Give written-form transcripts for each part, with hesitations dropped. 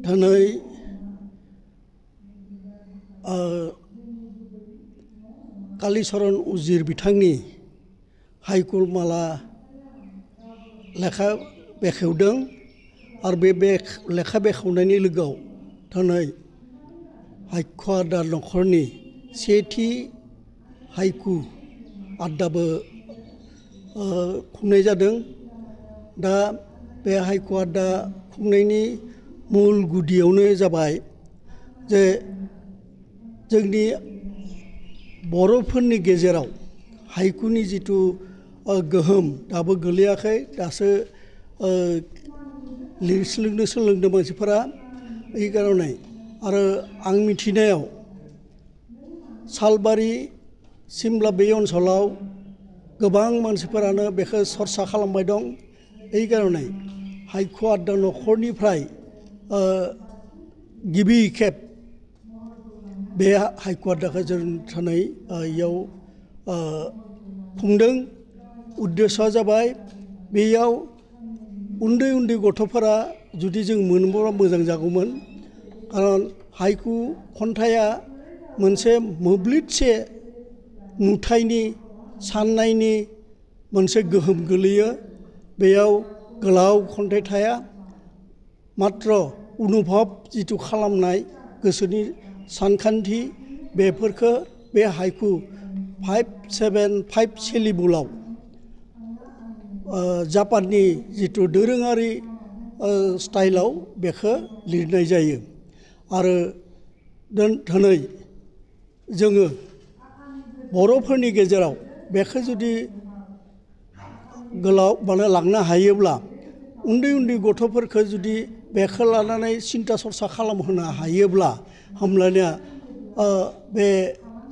दिनै कालीचरण उजिर बिथांनि हायकुमाला लेखा बेखेवदों आरो बे लेखा बेखेवनायनि लोगोआव दिनै हायखु आदा नखरनि सेथि हायकु आदाबो खुंनाय जादों। दा बे हायकु आदा खुंनायनि मुल गुदियावनो जाबाय जे जोंनि बर'फोरनि गेजेराव हायकुनि जिथु गोहोम दाबो गोलैयाखै, दासो लिरस्लिंनो सोलोंदों मानसिफोरा। এই কারণে आरो आं मिथिनायाव सालबारि सिमला बे ओनसोलाव गोबां मानसिफोरानो बेखौ सरसा खालामबाय दं। এই কারণে हायकु आदा नखरनिफ्राय गिबि खेब बे हायकु आदाखौ जों दिनै इयाव खुंदों। उद्देश्यआ जाबाय बेयाव उन्दै उन्दै गथ'फोरा जुदि जों मोनोब्ला मोजां जागौमोन। खारन हायकु खन्थाइया मोनसे मोब्लिबसे नुथायनि साननायनि मोनसे गोहोम गोलैयो। बेयाव गोलाव खन्थाइ थाया, मात्र अनुभब जिथु खालामनाय गोसोनि सानखान्थि बेफोरखौ बे हायकु 5-7-5 सिलेबुलाव जापाननि जिथु दोरोङारि स्टाइलाव बेखौ लिरनाय जायो। आरो दिनै जोङो बर'फोरनि गेजेराव बेखौ जुदि गोलाव लांनो हायोब्ला, उन्दै उन्दै गथ'फोरखौ जुदि बेखौ लानानै सिन्था सरसा खालामहोनो हायोब्ला, होमब्लानिया बे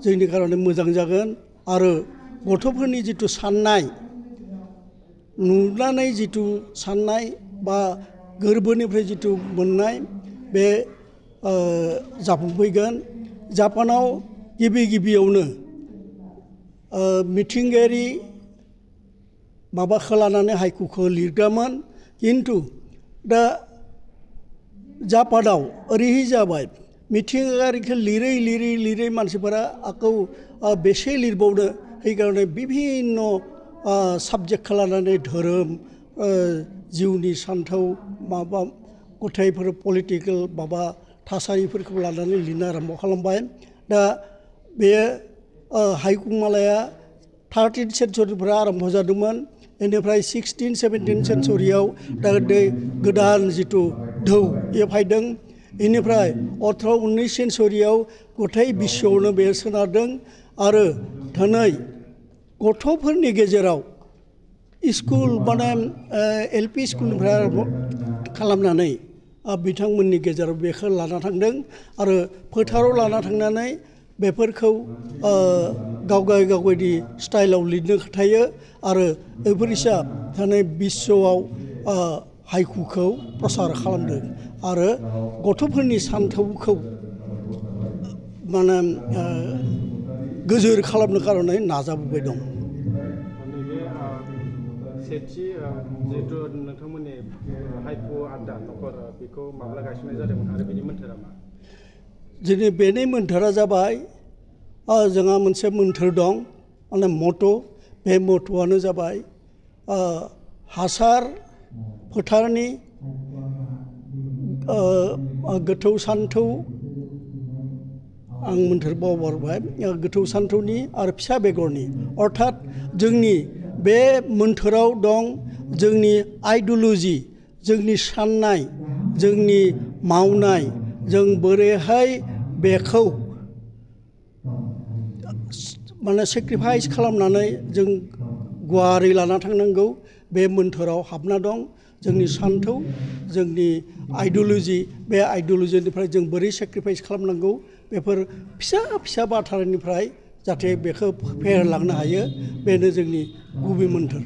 जोंनि खार'नै मोजां जागोन। आरो गथ'फोरनि जिथु साननाय, नुनानै जिथु साननाय बा गोरबोनिफ्राय जिथु मोननाय बे जाफुंफैगोन। जापानाव गिबियावनो मिथिंगायारि माबाखौ लानानै हायकुखौ लिरगामोन। खिन्थु दा जापानाव ओरैहाय जाबाय, मिथिंगायारिखौ लिरै मानसिफोरा आखौ बेसे लिरबावनो, সেইকাৰণে বিভিন্ন साबजेक्टखौ लानानै धोरोम, जिउनि सान्थौ, माबा गथायफोर पलिटिकेल माबा थासारिफोरखौ लानानै लिरनो आरम्भ खालामबाय। दा बे हायकुमालाया 13th सेन्चुरिनिफ्राय आरम्भ जादोंमोन। बेनिफ्राय 16-17 सेन्चुरियाव दा गोदान जिथु ढौ बे फैदों। बेनिफ्राय 18-19 सेन्चुरियाव गथाय बिश्वआवनो बे सोनारदों। आरो दिनै गथ'फोरनि गेजेराव स्कुल माने LP स्कुलनिफ्राय खालामनानै बिथांमोननि गेजेराव बेखौ लाना थांदों। आरो फोथाराव लाना थांनानै बेफोरखौ गावबायदि स्टाइलाव लिरनो खोथायो। आरो बेफोर हिसाब दिनै बिश्वआव हायकुखौ प्रसार खालामदों आरो गथ'फोरनि सान्थौखौ माने गोजोर खालामनो खार'नै नाजाबोबाय दं। नैबे सेथि जिहेतु नोंथांमोननि हायकु आदा नखर बेखौ माब्ला गायसननाय जादोंमोन आरो बेनि मोन्थोरा मा? जोंनि बेनि मोन्थोरा जाबाय, जोंहा मोनसे मोन्थोर दं, माने मट'। बे मट'आनो जाबाय हासार फोथारनि गोथौ सान्थौ, आं मोन्थोर बावगारबाय, गोथौ सान्थौनि आरो फिसा बेगरनि। अर्थात जोंनि बे मोन्थोराव दं जोंनि आइडिय'ल'जि, जोंनि साननाय, जोंनि मावनाय, जों बोरैहाय बेखौ माने सेक्रिफाइस खालामनानै जों गुवारै लाना थांनांगौ, बे मोन्थोराव हाबना दं। जोंनि सान्थौ, जोंनि आइडिय'ल'जि, बे आइडिय'ल'जिनिफ्राय जों बोरै सेक्रिफाइस खालामनांगौ, बेफोर फिसा बाथ्रानिफ्राय जाहाथे बेखौ फेहेरलांनो हायो, बेनो जोंनि गुबै मोन्थोर।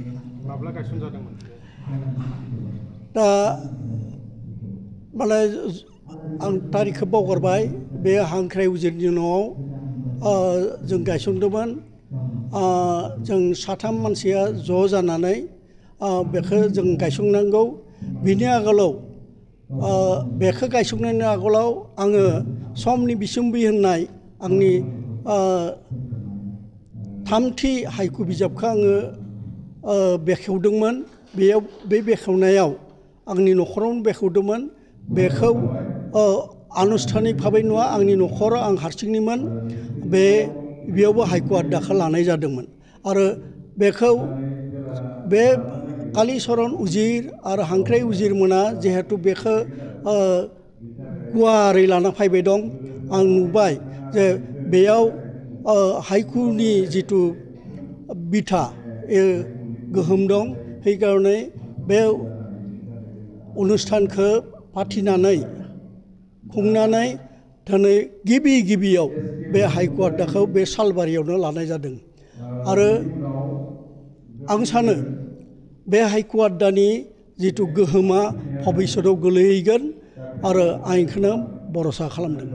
माब्ला गायसनजादोंमोन? दा माने आं तारिखखौ बावगारबाय। बे हांख्राय उजिरनि न'आव जों गायसनदोंमोन। जों 3 मानसिया ज' जानानै बेखौ जों गायसंनांगौ। बिनि आगोलाव बेखौ गायसंनायनि आगोलाव आङो समनि बिसुम्बि होननाय आंनि थामथि हाइकु बिजाबखौ आङो बेखेवदोंमोन। बेयाव बे बेखेवनायाव आंनि न'खरावनो बेखेवदोंमोन। बेखौ आनुষ্ঠাनिक भाबै नङा, आंनि न'खराव आं हारसिंनिमोन बेयावबो हाइकु आयदाखौ लानाय जादोंमोन। आरो बेखौ बे कालिचरन उजिर आरो हांख्राइ उजिरमोना जिहेतु बेखौ गुवारै लाना फैबाय दं, आं नुबाय जे बेयाव हाइकुनि जिथु बिथा गोहोम दं। সেইকাৰণে बे अनुष्ठानखौ फाथिनानै खुंनानै दिनै गिबियाव बे हाइकु आयदाखौ बे सालबारियावनो लानाय जादों। आरो आं सानो बे हाइकु आयदानि जिथु गोहोमा भबिष्यतआव गोलैहैगोन आरो आं बेखौनो भरसा खालामदों।